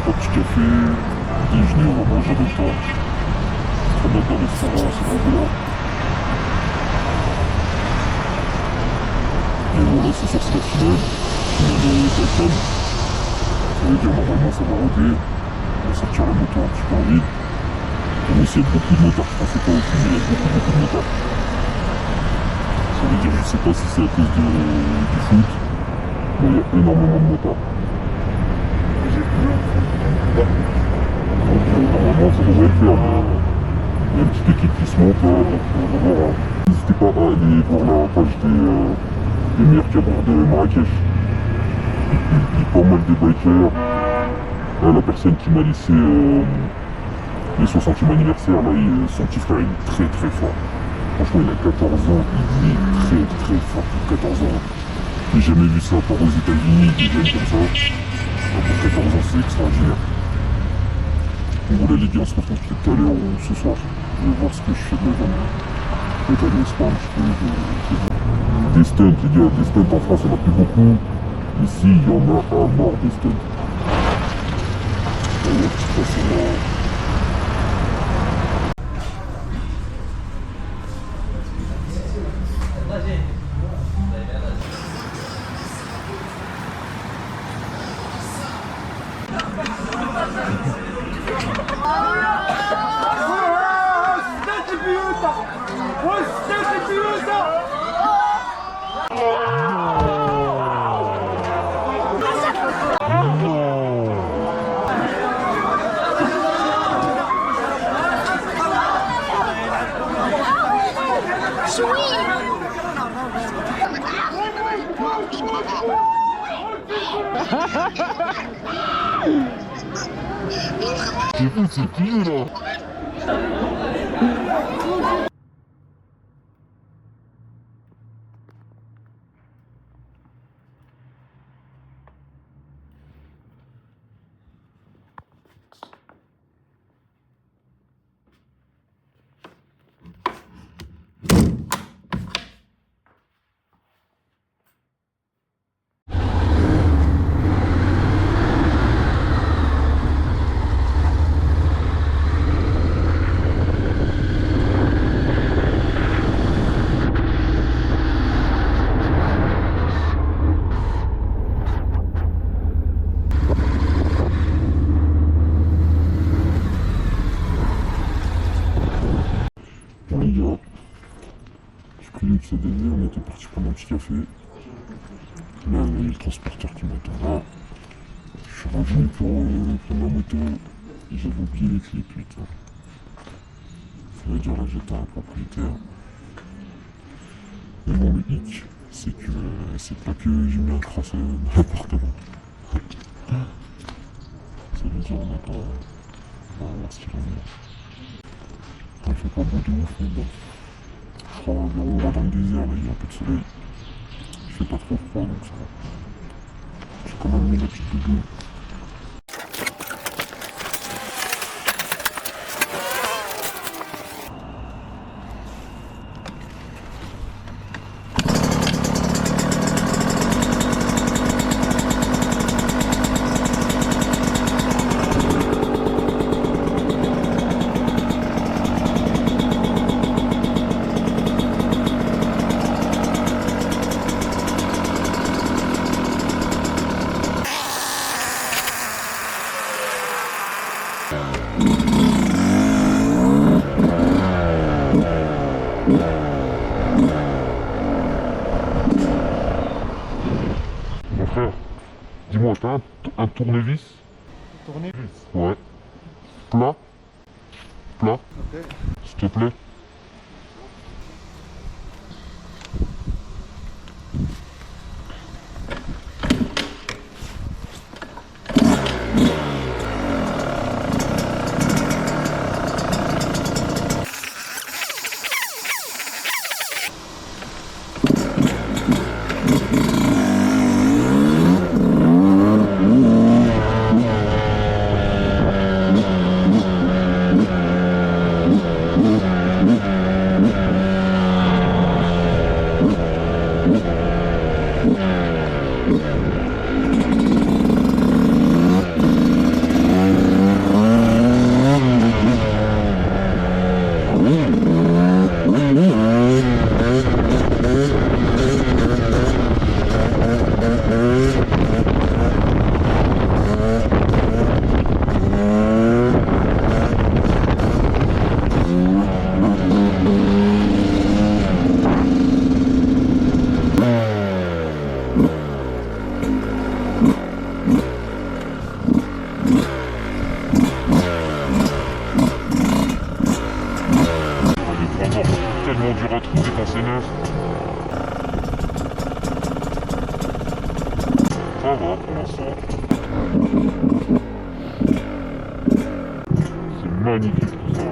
pas de petit café, déjeuner, on va manger avec toi. Très bien dans le restaurant, c'est vraiment bien. Et voilà, ce soir c'est la finale. Finale de Titan. Ça veut dire normalement ça va rouler. On va sortir la moto un petit peu en ville. Même s'il y a beaucoup de motards, je pensais pas aussi, mais il y a beaucoup de motards. Ça veut dire, je sais pas si c'est à cause du foot, mais il y a énormément de motards. Donc normalement ça devrait le faire, mais il y a une petite équipe qui se monte là, donc on va voir. Hein. N'hésitez pas à aller voir la page des meilleurs cadres de Marrakech. Il y a pas mal de bikers. Là, la personne qui m'a laissé les 60e anniversaire, là, son petit frère il est très fort. Franchement il a 14 ans, il est très fort pour 14 ans. J'ai jamais vu ça, à part aux États-Unis, des jeunes comme ça. Pour 14 ans c'est extraordinaire. Donc voilà les gars, on se retrouve tout à l'heure ou ce soir. Je vais voir ce que je fais de ma journée. Je vais aller au spa un petit peu. Des stunts les gars, des stunts en France il n'y en a plus beaucoup. Ici il y en a à mort des stunts. De toute façon, c'est fini là. Les gars, j'ai pris le CDD, on était parti prendre un petit café. Là, il y a le transporteur qui m'attend là. Je suis revenu pour prendre ma moto et j'avais oublié les clés, putain. Ça veut dire là j'étais un propriétaire. Mais bon, le hic, c'est que c'est pas que j'ai mis un crasse dans l'appartement. Ça veut dire on va voir ce qu'il en est. Il fait pas beau de ouf, mais bon. Je crois qu'on va dans le désert, là, il y a un peu de soleil. Il fait pas trop froid, donc ça va. J'ai quand même mis la petite doudoune. Mon frère, dis-moi, t'as un tournevis? Tourner? Ouais. Plat? Plat? Ok. S'il te plaît. Les transports sont tellement durs à trouver quand c'est neuf. Ça va pour l'instant. C'est magnifique tout ça.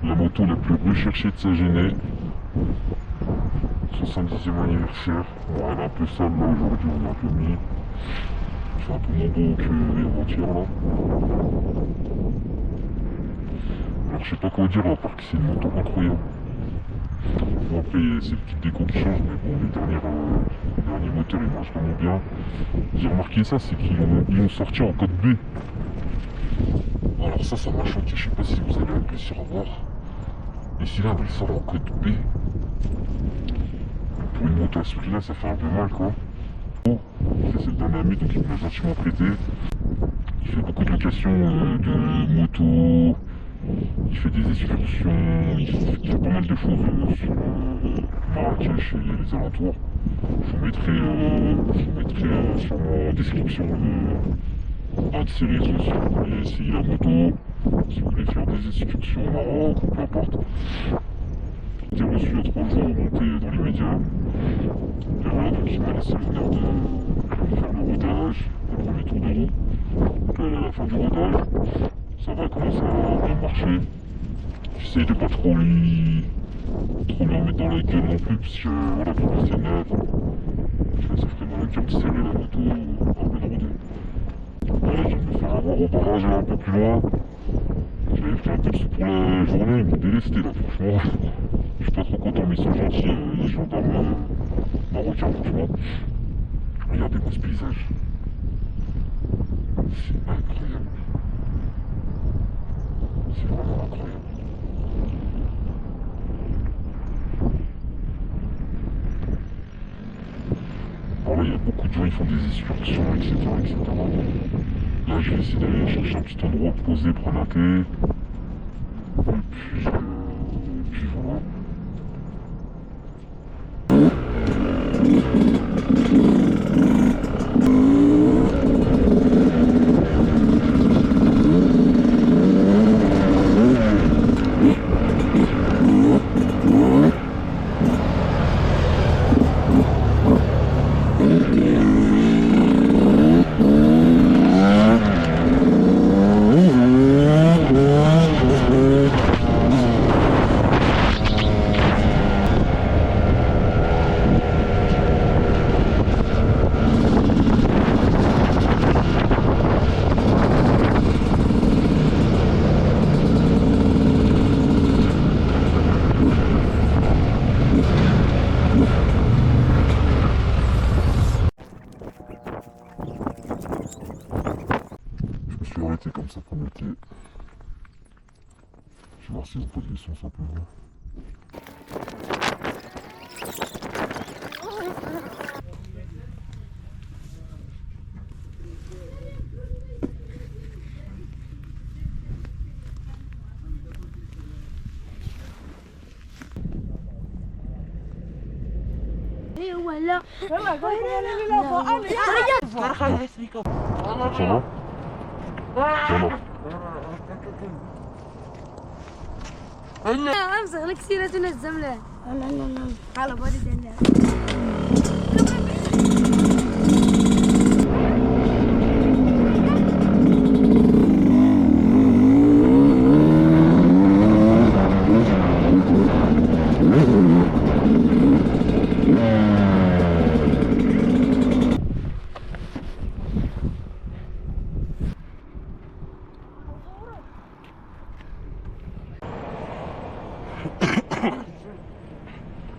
la moto la plus recherchée de Sagenay. 70e anniversaire. Bon, elle est un peu sale là aujourd'hui, on a un peu mis. C'est un peu moins beau qu'avant-hier là. Alors je sais pas quoi dire à part que c'est une moto incroyable. Bon après c'est le type déco qui change, mais bon les derniers moteurs ils marchent vraiment bien. J'ai remarqué ça, c'est qu'ils l'ont sorti en code B. Alors ça m'a choqué, je sais pas si vous allez réussir à voir. Et si là, elle sort en code B. Pour une moto à ce prix là, ça fait un peu mal quoi. C'est celle d'un ami, donc il me l'a gentiment prêté. Il fait beaucoup de locations de motos, il fait des excursions, il fait pas mal de choses sur Marrakech et les alentours. Je vous mettrai sûrement en description un de ses réseaux si vous voulez essayer la moto, si vous voulez faire des excursions au Maroc ou peu importe. J'ai reçu il y a 3 jours monté dans les médias. Et voilà, donc il m'a laissé l'honneur de faire le rodage, le premier tour de roue. Donc à la fin du rodage, ça va commencer à bien marcher. J'essaye de pas trop lui en mettre dans la gueule non plus, parce que voilà, comme c'est neuf, ça ferait mal au cœur de serrer la moto en pleine rodée. Voilà, je viens de me faire avoir au barrage là un peu plus loin. J'avais fait un peu pour la journée, ils m'ont délesté là, franchement. Je suis pas trop content, mais ils sont gentils, les gendarmes marocains, franchement. Regardez-moi ce paysage. C'est incroyable. C'est vraiment incroyable. Alors là, il y a beaucoup de gens, ils font des excursions, etc., etc. Là, je vais essayer d'aller chercher un petit endroit posé, prendre un thé. Et puis voilà. Je suis arrêté comme ça pour noter. Je vais voir si vous posez le son simplement. ولا Ça va? امسك لك سيرة الزملة لا لا لا على بادي دلال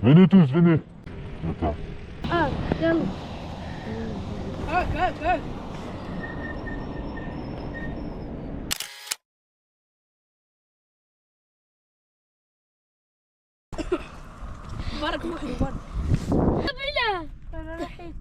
Venez tous, venez. Attends. يلا بارك روحي بارك بلا انا رحيت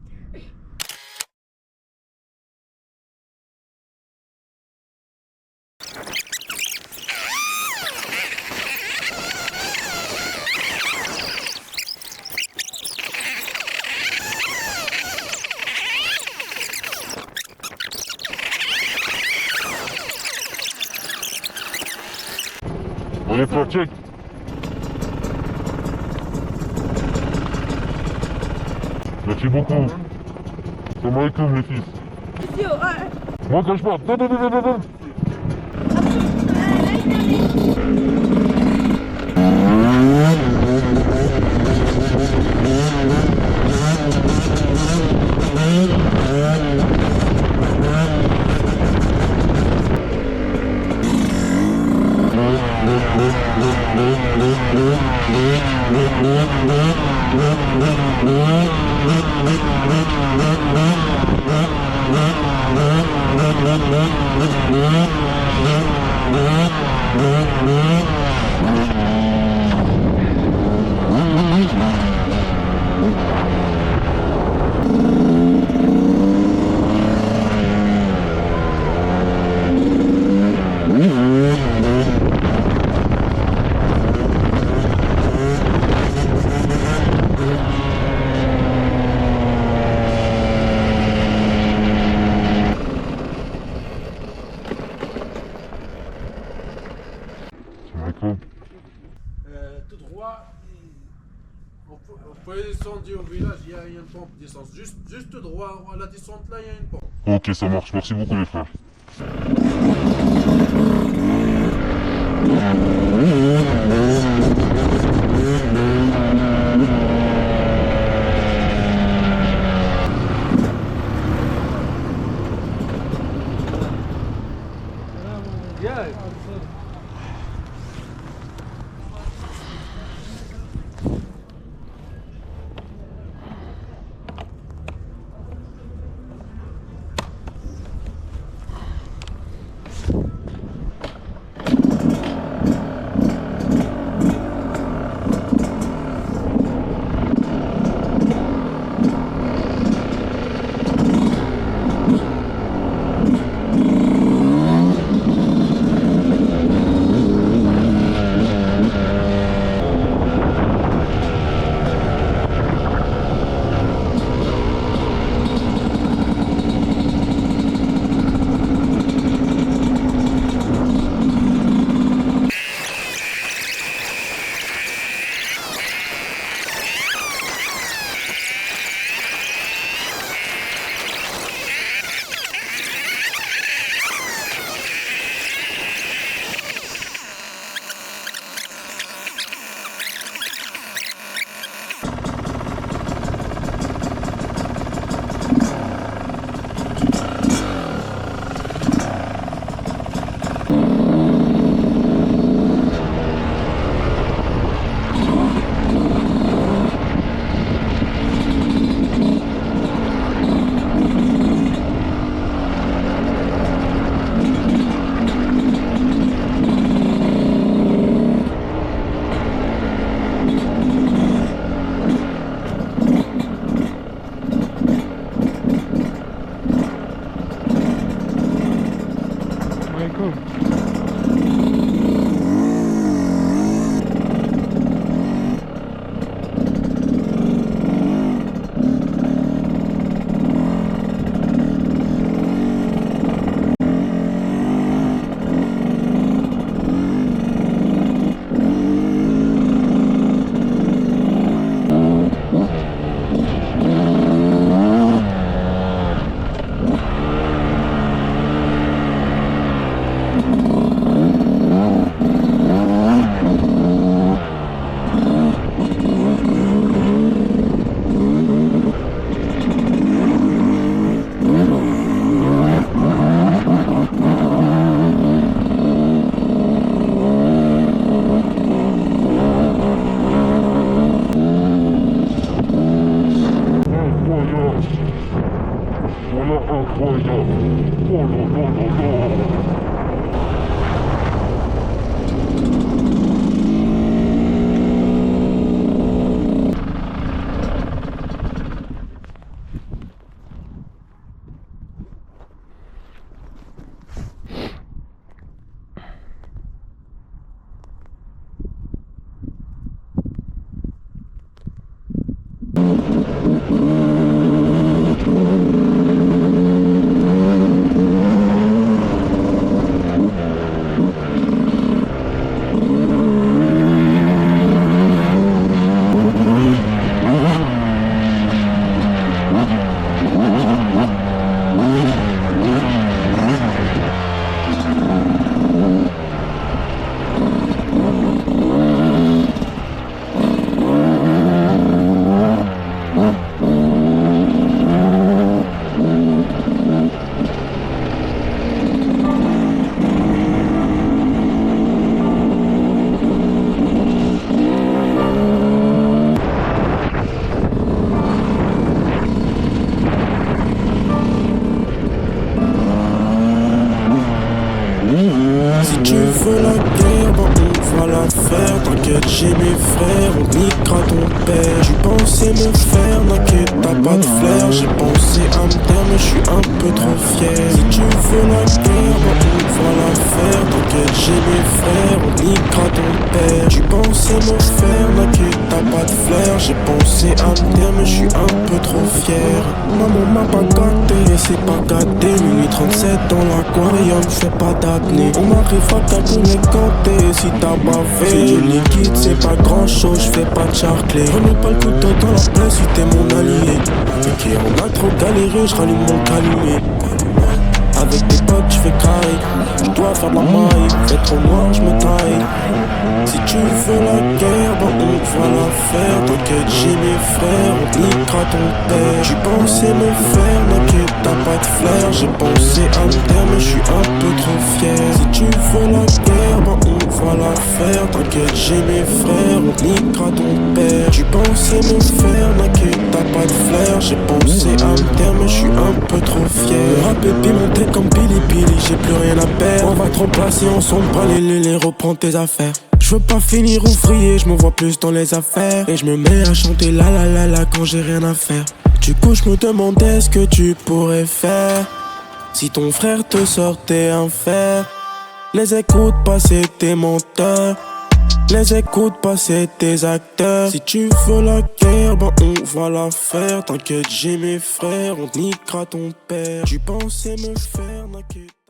On est pour check. Merci beaucoup. Salam alaikum les fils. Moi quand je pars. Tout droit, vous pouvez descendre au village, il y a une pompe d'essence. Juste tout droit, à la descente là, il y a une pompe. Ok, ça marche. Merci beaucoup les frères. faire, t'inquiète j'ai mes frères, on niquera ton père. Tu pensais me faire, t'inquiète t'as pas de flair. J'ai pensé à me taire mais je suis un peu trop fier. Si tu veux la guerre, bah on va la faire. T'inquiète j'ai mes frères, on niquera ton père. Tu pensais me faire, t'inquiète t'as pas de flair. J'ai pensé à me taire mais je suis un peu trop fier. Maman m'a pas gâté, c'est pas gâté. Minuit 37 dans l'aquarium, j'fais pas d'acné. On m'arrive à ta pour les compter si t'as bavé. C'est du liquide, c'est pas grand chose, j'fais pas de charclé. Remets pas le couteau dans la plaie si t'es mon allié. Ok, on a trop galéré, j'rallume mon calumet. Avec tes potes j'fais carré, j'dois faire de la maille. Fait trop noir, j'me taille. Si tu veux la guerre, bah on va la faire. T'inquiète j'ai mes frères, on niquera ton père. Tu pensais me faire, t'inquiète t'as pas de flair. J'ai pensé à me taire mais je suis un peu trop fier. Si tu veux la guerre, bah on va la faire. T'inquiète j'ai mes frères, on niquera ton père. Tu pensais me faire, t'inquiète t'as pas de flair. J'ai pensé à me taire mais je suis un peu trop fier. Le rap est pimenté comme Billy Billy, j'ai plus rien à perdre. On va te remplacer ensemble, les reprends tes affaires. Je veux pas finir ouvrier, je me vois plus dans les affaires. Et je me mets à chanter la la la la quand j'ai rien à faire. Du coup je me demandais ce que tu pourrais faire si ton frère te sortait un fer. Les écoutes pas c'est tes menteurs, les écoutes pas c'est tes acteurs. Si tu veux la guerre, bah on va la faire. T'inquiète j'ai mes frères, on niquera ton père. Tu pensais me faire, t'inquiète.